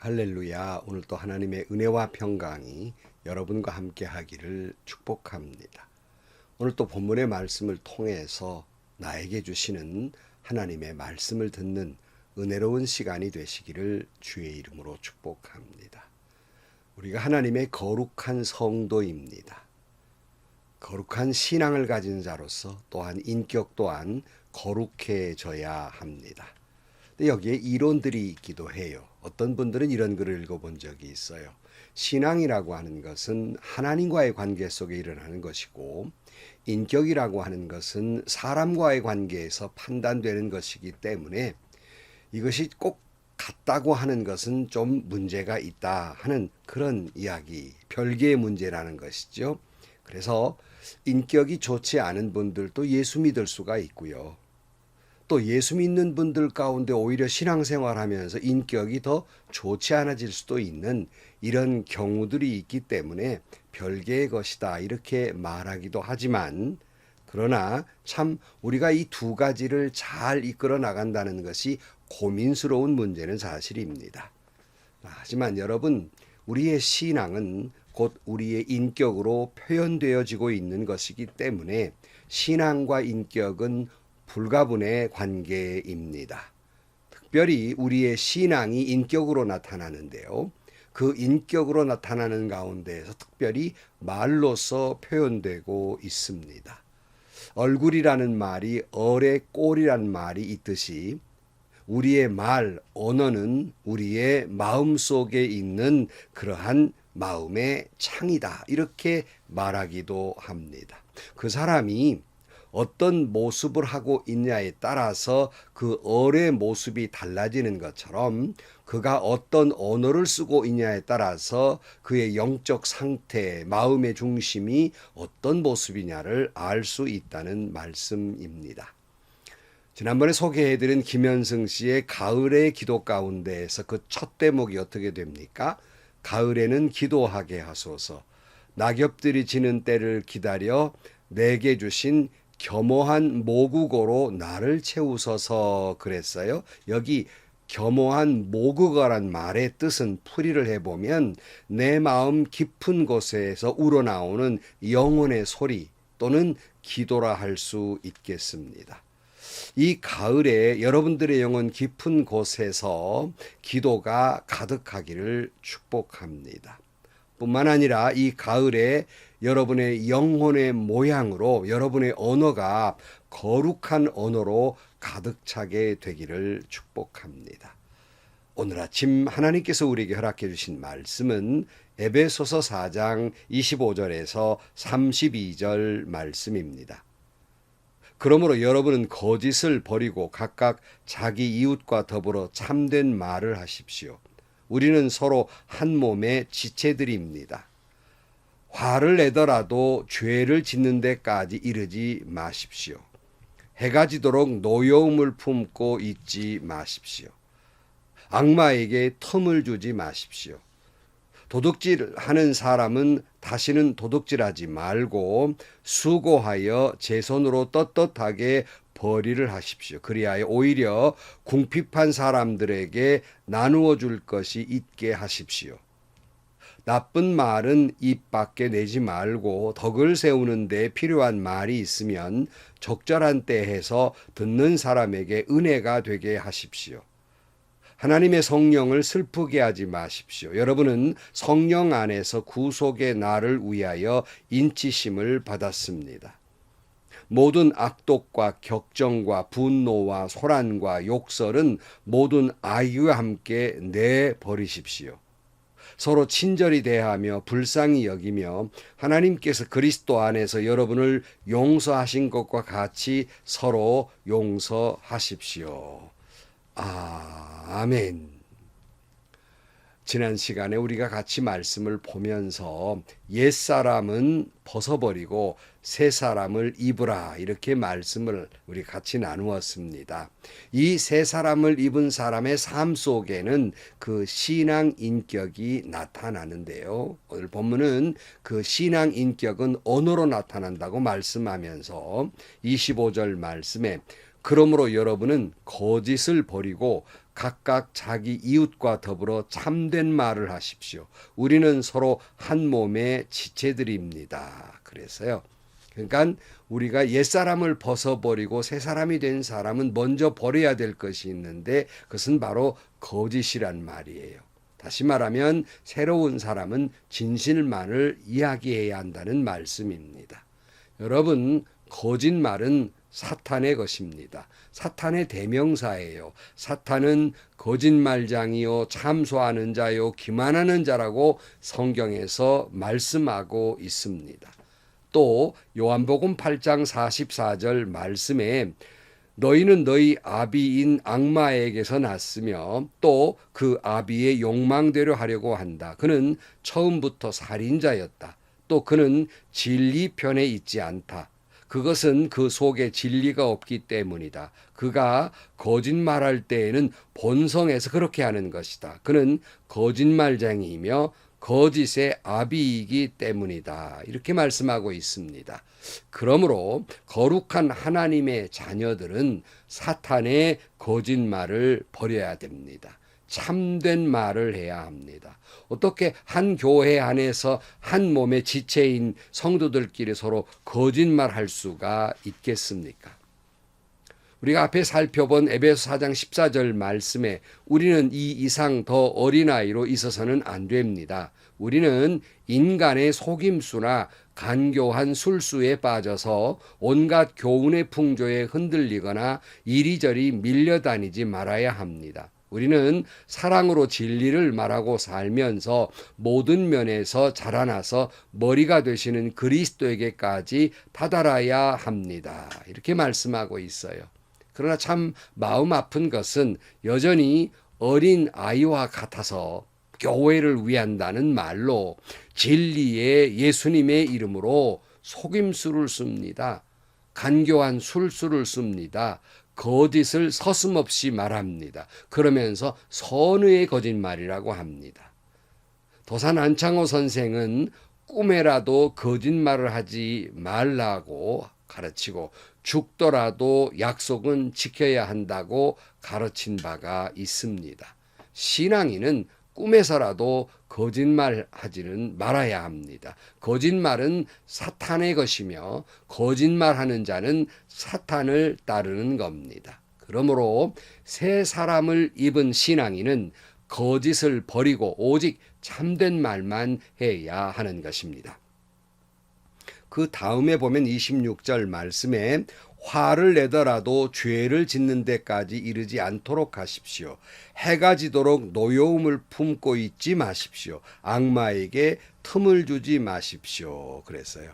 할렐루야. 오늘 또 하나님의 은혜와 평강이 여러분과 함께 하기를 축복합니다. 오늘 또 본문의 말씀을 통해서 나에게 주시는 하나님의 말씀을 듣는 은혜로운 시간이 되시기를 주의 이름으로 축복합니다. 우리가 하나님의 거룩한 성도입니다. 거룩한 신앙을 가진 자로서 또한 인격 또한 거룩해져야 합니다. 근데 여기에 이론들이 있기도 해요. 어떤 분들은 이런 글을 읽어본 적이 있어요. 신앙이라고 하는 것은 하나님과의 관계 속에 일어나는 것이고 인격이라고 하는 것은 사람과의 관계에서 판단되는 것이기 때문에 이것이 꼭 같다고 하는 것은 좀 문제가 있다 하는 그런 이야기, 별개의 문제라는 것이죠. 그래서 인격이 좋지 않은 분들도 예수 믿을 수가 있고요. 또 예수 믿는 분들 가운데 오히려 신앙생활하면서 인격이 더 좋지 않아질 수도 있는 이런 경우들이 있기 때문에 별개의 것이다 이렇게 말하기도 하지만, 그러나 참 우리가 이 두 가지를 잘 이끌어 나간다는 것이 고민스러운 문제는 사실입니다. 하지만 여러분, 우리의 신앙은 곧 우리의 인격으로 표현되어지고 있는 것이기 때문에 신앙과 인격은 불가분의 관계입니다. 특별히 우리의 신앙이 인격으로 나타나는데요. 그 인격으로 나타나는 가운데에서 특별히 말로서 표현되고 있습니다. 얼굴이라는 말이 얼의 꼴이라는 말이 있듯이 우리의 말, 언어는 우리의 마음 속에 있는 그러한 마음의 창이다 이렇게 말하기도 합니다. 그 사람이 어떤 모습을 하고 있냐에 따라서 그 얼의 모습이 달라지는 것처럼 그가 어떤 언어를 쓰고 있냐에 따라서 그의 영적 상태, 마음의 중심이 어떤 모습이냐를 알 수 있다는 말씀입니다. 지난번에 소개해드린 김현승 씨의 가을의 기도 가운데에서 그 첫 대목이 어떻게 됩니까? 가을에는 기도하게 하소서. 낙엽들이 지는 때를 기다려 내게 주신 겸허한 모국어로 나를 채우소서 그랬어요. 여기 겸허한 모국어란 말의 뜻은 풀이를 해보면 내 마음 깊은 곳에서 우러나오는 영혼의 소리 또는 기도라 할 수 있겠습니다. 이 가을에 여러분들의 영혼 깊은 곳에서 기도가 가득하기를 축복합니다. 뿐만 아니라 이 가을에 여러분의 영혼의 모양으로 여러분의 언어가 거룩한 언어로 가득 차게 되기를 축복합니다. 오늘 아침 하나님께서 우리에게 허락해 주신 말씀은 에베소서 4장 25절에서 32절 말씀입니다. 그러므로 여러분은 거짓을 버리고 각각 자기 이웃과 더불어 참된 말을 하십시오. 우리는 서로 한 몸의 지체들입니다. 화를 내더라도 죄를 짓는 데까지 이르지 마십시오. 해가 지도록 노여움을 품고 있지 마십시오. 악마에게 틈을 주지 마십시오. 도둑질하는 사람은 다시는 도둑질하지 말고 수고하여 제 손으로 떳떳하게 벌이를 하십시오. 그리하여 오히려 궁핍한 사람들에게 나누어 줄 것이 있게 하십시오. 나쁜 말은 입 밖에 내지 말고 덕을 세우는 데 필요한 말이 있으면 적절한 때에서 듣는 사람에게 은혜가 되게 하십시오. 하나님의 성령을 슬프게 하지 마십시오. 여러분은 성령 안에서 구속의 날을 위하여 인치심을 받았습니다. 모든 악독과 격정과 분노와 소란과 욕설은 모든 악의와 함께 내버리십시오. 서로 친절히 대하며 불쌍히 여기며 하나님께서 그리스도 안에서 여러분을 용서하신 것과 같이 서로 용서하십시오. 아멘. 지난 시간에 우리가 같이 말씀을 보면서 옛사람은 벗어버리고 새사람을 입으라 이렇게 말씀을 우리 같이 나누었습니다. 이 새사람을 입은 사람의 삶 속에는 그 신앙 인격이 나타나는데요. 오늘 본문은 그 신앙 인격은 언어로 나타난다고 말씀하면서 25절 말씀에 그러므로 여러분은 거짓을 버리고 각각 자기 이웃과 더불어 참된 말을 하십시오. 우리는 서로 한 몸의 지체들입니다. 그래서요. 그러니까 우리가 옛사람을 벗어버리고 새 사람이 된 사람은 먼저 버려야 될 것이 있는데 그것은 바로 거짓이란 말이에요. 다시 말하면 새로운 사람은 진실만을 이야기해야 한다는 말씀입니다. 여러분, 거짓말은 사탄의 것입니다. 사탄의 대명사예요. 사탄은 거짓말장이요, 참소하는 자요, 기만하는 자라고 성경에서 말씀하고 있습니다. 또 요한복음 8장 44절 말씀에 너희는 너희 아비인 악마에게서 났으며 또 그 아비의 욕망대로 하려고 한다. 그는 처음부터 살인자였다. 또 그는 진리 편에 있지 않다. 그것은 그 속에 진리가 없기 때문이다. 그가 거짓말할 때에는 본성에서 그렇게 하는 것이다. 그는 거짓말쟁이이며 거짓의 아비이기 때문이다. 이렇게 말씀하고 있습니다. 그러므로 거룩한 하나님의 자녀들은 사탄의 거짓말을 버려야 됩니다. 참된 말을 해야 합니다. 어떻게 한 교회 안에서 한 몸의 지체인 성도들끼리 서로 거짓말할 수가 있겠습니까? 우리가 앞에 살펴본 에베소 4장 14절 말씀에 우리는 이 이상 더 어린아이로 있어서는 안 됩니다. 우리는 인간의 속임수나 간교한 술수에 빠져서 온갖 교훈의 풍조에 흔들리거나 이리저리 밀려다니지 말아야 합니다. 우리는 사랑으로 진리를 말하고 살면서 모든 면에서 자라나서 머리가 되시는 그리스도에게까지 다다라야 합니다. 이렇게 말씀하고 있어요. 그러나 참 마음 아픈 것은 여전히 어린 아이와 같아서 교회를 위한다는 말로 진리의 예수님의 이름으로 속임수를 씁니다. 간교한 술수를 씁니다. 거짓을 서슴없이 말합니다. 그러면서 선의의 거짓말이라고 합니다. 도산 안창호 선생은 꿈에라도 거짓말을 하지 말라고 가르치고 죽더라도 약속은 지켜야 한다고 가르친 바가 있습니다. 신앙인은 꿈에서라도 거짓말하지는 말아야 합니다. 거짓말은 사탄의 것이며 거짓말하는 자는 사탄을 따르는 겁니다. 그러므로 새 사람을 입은 신앙인은 거짓을 버리고 오직 참된 말만 해야 하는 것입니다. 그 다음에 보면 26절 말씀에 화를 내더라도 죄를 짓는 데까지 이르지 않도록 하십시오. 해가 지도록 노여움을 품고 있지 마십시오. 악마에게 틈을 주지 마십시오. 그랬어요.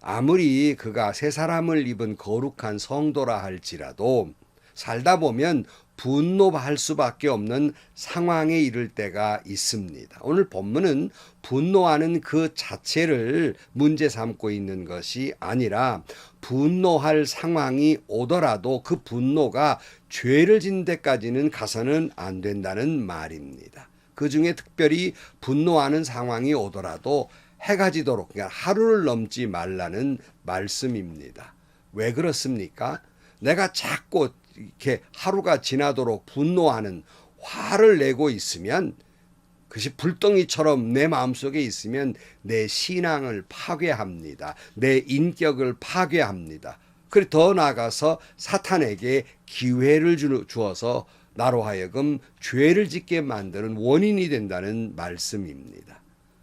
아무리 그가 새 사람을 입은 거룩한 성도라 할지라도 살다 보면 분노할 수밖에 없는 상황에 이를 때가 있습니다. 오늘 본문은 분노하는 그 자체를 문제 삼고 있는 것이 아니라 분노할 상황이 오더라도 그 분노가 죄를 짓는 데까지는 가서는 안 된다는 말입니다. 그 중에 특별히 분노하는 상황이 오더라도 해가 지도록, 그러니까 하루를 넘지 말라는 말씀입니다. 왜 그렇습니까? 내가 자꾸 이렇게 하루가 지나도록 분노하는 화를 내고 있으면 그것이 불덩이처럼 내 마음속에 있으면 내 신앙을 파괴합니다. 내 인격을 파괴합니다. 그리고 더 나아가서 사탄에게 기회를 주어서 나로 하여금 죄를 짓게 만드는 원인이 된다는 말씀입니다.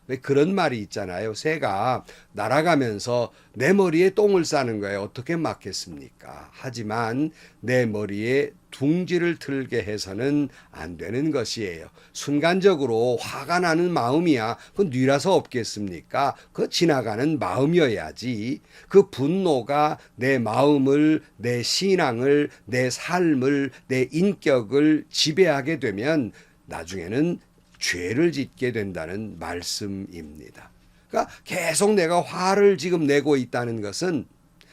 왜 그런 말이 있잖아요. 새가 날아가면서 내 머리에 똥을 싸는 거에 어떻게 막겠습니까? 하지만 내 머리에 둥지를 틀게 해서는 안 되는 것이에요. 순간적으로 화가 나는 마음이야. 그건 뉘라서 없겠습니까? 그 지나가는 마음이어야지. 그 분노가 내 마음을, 내 신앙을, 내 삶을, 내 인격을 지배하게 되면 나중에는 죄를 짓게 된다는 말씀입니다. 그러니까 계속 내가 화를 지금 내고 있다는 것은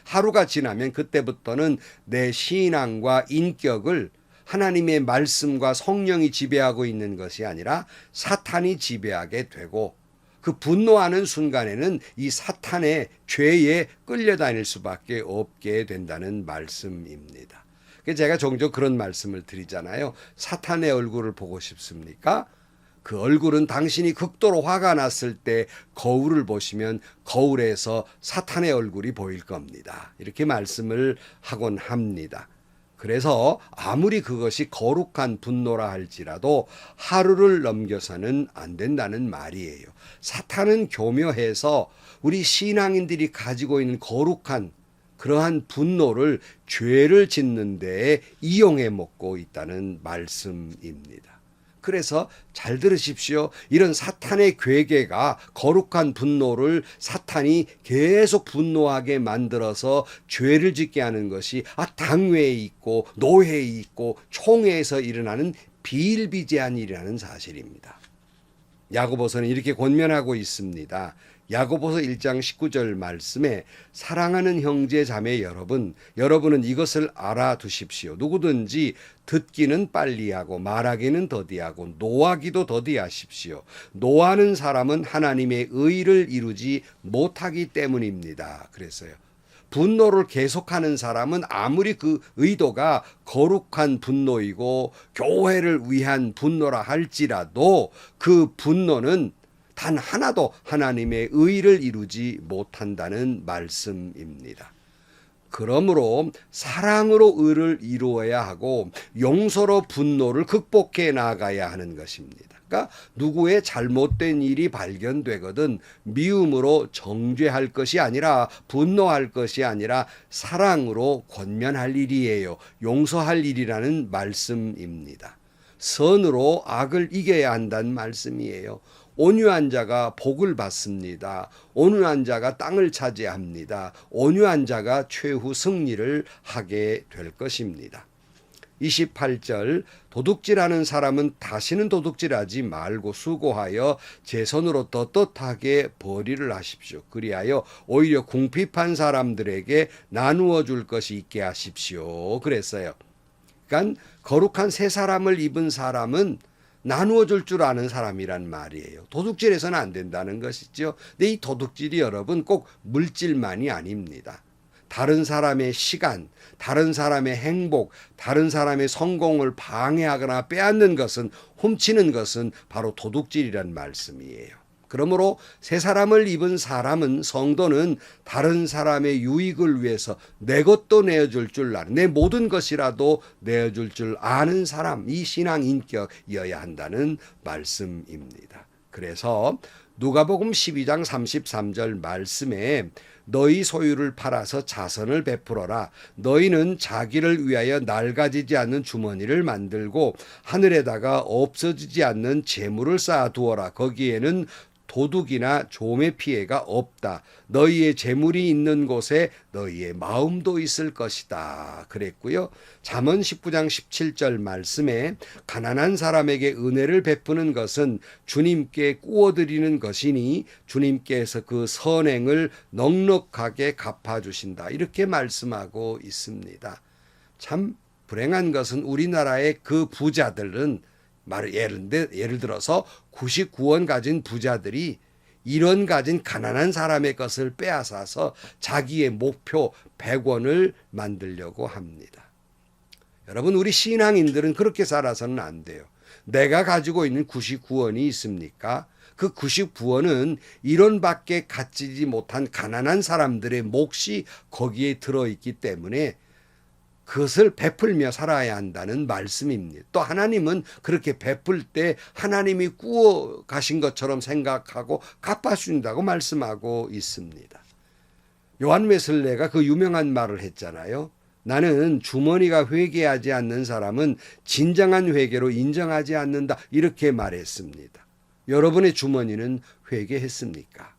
하루가 지나면 그때부터는 내 신앙과 인격을 하나님의 말씀과 성령이 지배하고 있는 것이 아니라 사탄이 지배하게 되고 그 분노하는 순간에는 이 사탄의 죄에 끌려다닐 수밖에 없게 된다는 말씀입니다. 제가 종종 그런 말씀을 드리잖아요. 사탄의 얼굴을 보고 싶습니까? 그 얼굴은 당신이 극도로 화가 났을 때 거울을 보시면 거울에서 사탄의 얼굴이 보일 겁니다. 이렇게 말씀을 하곤 합니다. 그래서 아무리 그것이 거룩한 분노라 할지라도 하루를 넘겨서는 안 된다는 말이에요. 사탄은 교묘해서 우리 신앙인들이 가지고 있는 거룩한 그러한 분노를 죄를 짓는 데에 이용해 먹고 있다는 말씀입니다. 그래서 잘 들으십시오. 이런 사탄의 괴계가 거룩한 분노를 사탄이 계속 분노하게 만들어서 죄를 짓게 하는 것이 당회에 있고 노회에 있고 총회에서 일어나는 비일비재한 일이라는 사실입니다. 야고보서는 이렇게 권면하고 있습니다. 야고보서 1장 19절 말씀에 사랑하는 형제 자매 여러분은 이것을 알아두십시오. 누구든지 듣기는 빨리 하고 말하기는 더디하고 노하기도 더디하십시오. 노하는 사람은 하나님의 의를 이루지 못하기 때문입니다. 그랬어요. 분노를 계속하는 사람은 아무리 그 의도가 거룩한 분노이고 교회를 위한 분노라 할지라도 그 분노는 단 하나도 하나님의 의를 이루지 못한다는 말씀입니다. 그러므로 사랑으로 의를 이루어야 하고 용서로 분노를 극복해 나가야 하는 것입니다. 그러니까 누구의 잘못된 일이 발견되거든 미움으로 정죄할 것이 아니라 분노할 것이 아니라 사랑으로 권면할 일이에요. 용서할 일이라는 말씀입니다. 선으로 악을 이겨야 한다는 말씀이에요. 온유한 자가 복을 받습니다. 온유한 자가 땅을 차지합니다. 온유한 자가 최후 승리를 하게 될 것입니다. 28절 도둑질하는 사람은 다시는 도둑질하지 말고 수고하여 제 손으로 떳떳하게 벌이를 하십시오. 그리하여 오히려 궁핍한 사람들에게 나누어 줄 것이 있게 하십시오. 그랬어요. 그러니까 거룩한 새 사람을 입은 사람은 나누어 줄 줄 아는 사람이란 말이에요. 도둑질해서는 안 된다는 것이죠. 근데 이 도둑질이 여러분 꼭 물질만이 아닙니다. 다른 사람의 시간, 다른 사람의 행복, 다른 사람의 성공을 방해하거나 빼앗는 것은, 훔치는 것은 바로 도둑질이란 말씀이에요. 그러므로 새 사람을 입은 사람은, 성도는 다른 사람의 유익을 위해서 내 것도 내어줄 줄 아는, 내 모든 것이라도 내어줄 줄 아는 사람, 이 신앙 인격이어야 한다는 말씀입니다. 그래서 누가복음 12장 33절 말씀에 너희 소유를 팔아서 자선을 베풀어라. 너희는 자기를 위하여 낡아지지 않는 주머니를 만들고 하늘에다가 없어지지 않는 재물을 쌓아두어라. 거기에는 도둑이나 좀의 피해가 없다. 너희의 재물이 있는 곳에 너희의 마음도 있을 것이다. 그랬고요. 잠언 19장 17절 말씀에 가난한 사람에게 은혜를 베푸는 것은 주님께 꾸어드리는 것이니 주님께서 그 선행을 넉넉하게 갚아주신다. 이렇게 말씀하고 있습니다. 참 불행한 것은 우리나라의 그 부자들은 예를 들어서 99원 가진 부자들이 1원 가진 가난한 사람의 것을 빼앗아서 자기의 목표 100원을 만들려고 합니다. 여러분, 우리 신앙인들은 그렇게 살아서는 안 돼요. 내가 가지고 있는 99원이 있습니까? 그 99원은 1원밖에 갖지 못한 가난한 사람들의 몫이 거기에 들어있기 때문에 그것을 베풀며 살아야 한다는 말씀입니다. 또 하나님은 그렇게 베풀 때 하나님이 꾸어 가신 것처럼 생각하고 갚아준다고 말씀하고 있습니다. 요한 웨슬레가 그 유명한 말을 했잖아요. 나는 주머니가 회개하지 않는 사람은 진정한 회개로 인정하지 않는다. 이렇게 말했습니다. 여러분의 주머니는 회개했습니까?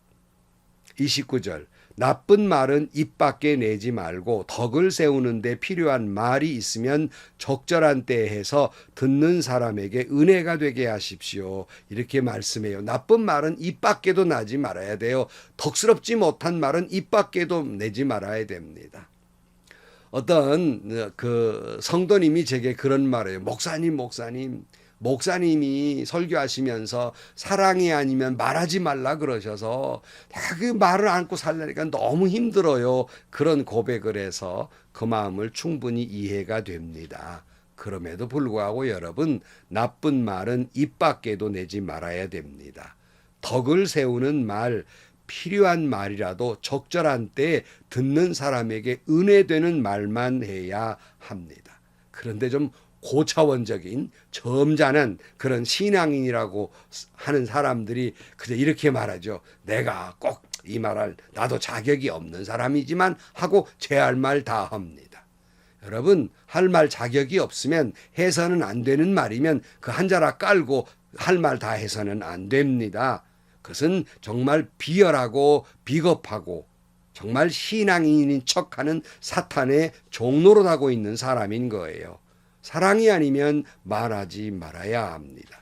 29절 나쁜 말은 입 밖에 내지 말고 덕을 세우는 데 필요한 말이 있으면 적절한 때에 해서 듣는 사람에게 은혜가 되게 하십시오. 이렇게 말씀해요. 나쁜 말은 입 밖에도 나지 말아야 돼요. 덕스럽지 못한 말은 입 밖에도 내지 말아야 됩니다. 어떤 그 성도님이 제게 그런 말을 해요. 목사님 목사님이 설교하시면서 사랑이 아니면 말하지 말라 그러셔서 그 말을 안고 살려니까 너무 힘들어요. 그런 고백을 해서 그 마음을 충분히 이해가 됩니다. 그럼에도 불구하고 여러분, 나쁜 말은 입 밖에도 내지 말아야 됩니다. 덕을 세우는 말, 필요한 말이라도 적절한 때에 듣는 사람에게 은혜되는 말만 해야 합니다. 그런데 좀 고차원적인 점잖은 그런 신앙인이라고 하는 사람들이 그저 이렇게 말하죠. 내가 꼭 이 말할 나도 자격이 없는 사람이지만 하고 제 할 말 다 합니다. 여러분, 할 말 자격이 없으면 해서는 안 되는 말이면 그 한 자락 깔고 할 말 다 해서는 안 됩니다. 그것은 정말 비열하고 비겁하고 정말 신앙인인 척하는 사탄의 종노릇하고 있는 사람인 거예요. 사랑이 아니면 말하지 말아야 합니다.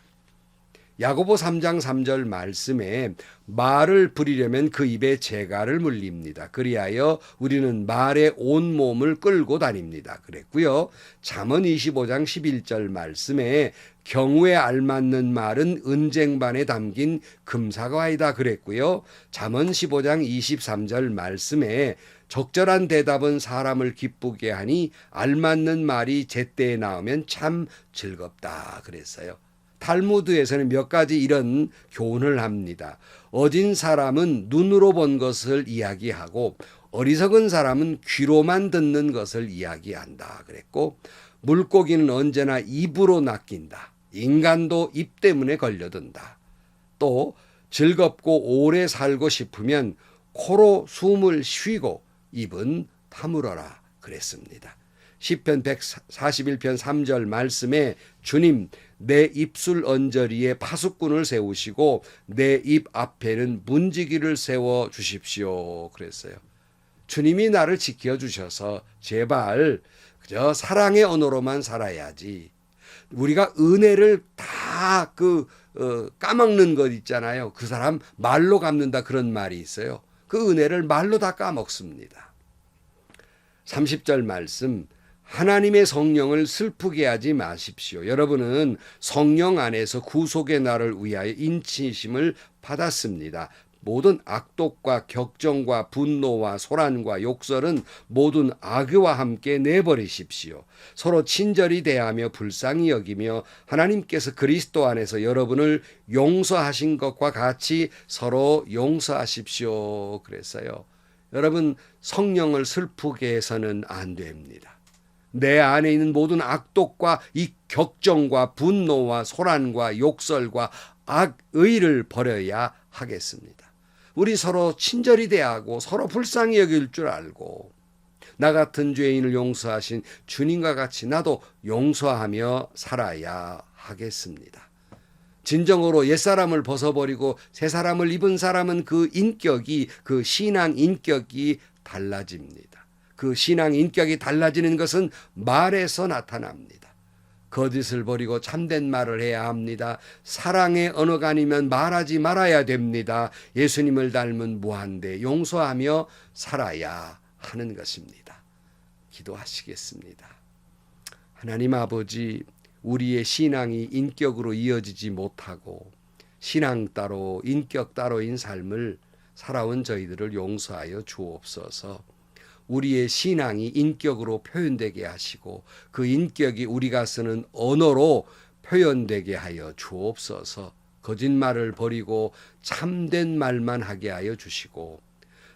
야고보 3장 3절 말씀에 말을 부리려면 그 입에 재갈을 물립니다. 그리하여 우리는 말에 온 몸을 끌고 다닙니다. 그랬고요. 잠언 25장 11절 말씀에 경우에 알맞는 말은 은쟁반에 담긴 금사과이다 그랬고요. 잠언 15장 23절 말씀에 적절한 대답은 사람을 기쁘게 하니 알맞는 말이 제때에 나오면 참 즐겁다 그랬어요. 탈무드에서는 몇 가지 이런 교훈을 합니다. 어진 사람은 눈으로 본 것을 이야기하고 어리석은 사람은 귀로만 듣는 것을 이야기한다 그랬고, 물고기는 언제나 입으로 낚인다. 인간도 입 때문에 걸려든다. 또 즐겁고 오래 살고 싶으면 코로 숨을 쉬고 입은 다물어라 그랬습니다. 시편 141편 3절 말씀에 주님 내 입술 언저리에 파수꾼을 세우시고 내 입 앞에는 문지기를 세워 주십시오 그랬어요. 주님이 나를 지켜주셔서 제발 그저 사랑의 언어로만 살아야지. 우리가 은혜를 다 까먹는 것 있잖아요. 그 사람 말로 갚는다 그런 말이 있어요. 그 은혜를 말로 다 까먹습니다. 30절 말씀, 하나님의 성령을 슬프게 하지 마십시오. 여러분은 성령 안에서 구속의 날을 위하여 인치심을 받았습니다. 모든 악독과 격정과 분노와 소란과 욕설은 모든 악의와 함께 내버리십시오. 서로 친절히 대하며 불쌍히 여기며 하나님께서 그리스도 안에서 여러분을 용서하신 것과 같이 서로 용서하십시오 그랬어요. 여러분, 성령을 슬프게 해서는 안 됩니다. 내 안에 있는 모든 악독과 이 격정과 분노와 소란과 욕설과 악의를 버려야 하겠습니다. 우리 서로 친절히 대하고 서로 불쌍히 여길 줄 알고 나 같은 죄인을 용서하신 주님과 같이 나도 용서하며 살아야 하겠습니다. 진정으로 옛사람을 벗어버리고 새사람을 입은 사람은 그 인격이, 그 신앙 인격이 달라집니다. 그 신앙 인격이 달라지는 것은 말에서 나타납니다. 거짓을 버리고 참된 말을 해야 합니다. 사랑의 언어가 아니면 말하지 말아야 됩니다. 예수님을 닮은 무한대 용서하며 살아야 하는 것입니다. 기도하시겠습니다. 하나님 아버지, 우리의 신앙이 인격으로 이어지지 못하고 신앙 따로 인격 따로인 삶을 살아온 저희들을 용서하여 주옵소서. 우리의 신앙이 인격으로 표현되게 하시고 그 인격이 우리가 쓰는 언어로 표현되게 하여 주옵소서. 거짓말을 버리고 참된 말만 하게 하여 주시고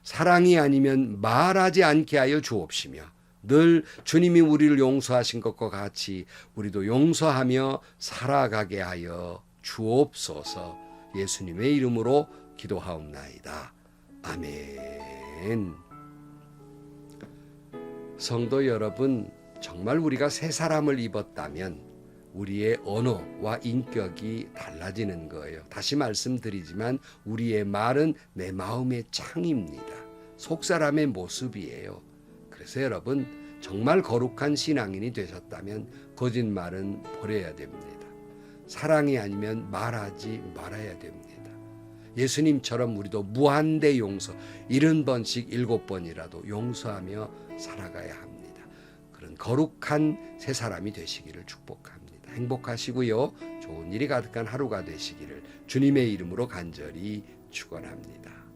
사랑이 아니면 말하지 않게 하여 주옵시며 늘 주님이 우리를 용서하신 것과 같이 우리도 용서하며 살아가게 하여 주옵소서. 예수님의 이름으로 기도하옵나이다. 아멘. 성도 여러분, 정말 우리가 새 사람을 입었다면 우리의 언어와 인격이 달라지는 거예요. 다시 말씀드리지만 우리의 말은 내 마음의 창입니다. 속사람의 모습이에요. 그래서 여러분, 정말 거룩한 신앙인이 되셨다면 거짓말은 버려야 됩니다. 사랑이 아니면 말하지 말아야 됩니다. 예수님처럼 우리도 무한대 용서 70번씩 7번이라도 용서하며 살아가야 합니다. 그런 거룩한 새 사람이 되시기를 축복합니다. 행복하시고요. 좋은 일이 가득한 하루가 되시기를 주님의 이름으로 간절히 축원합니다.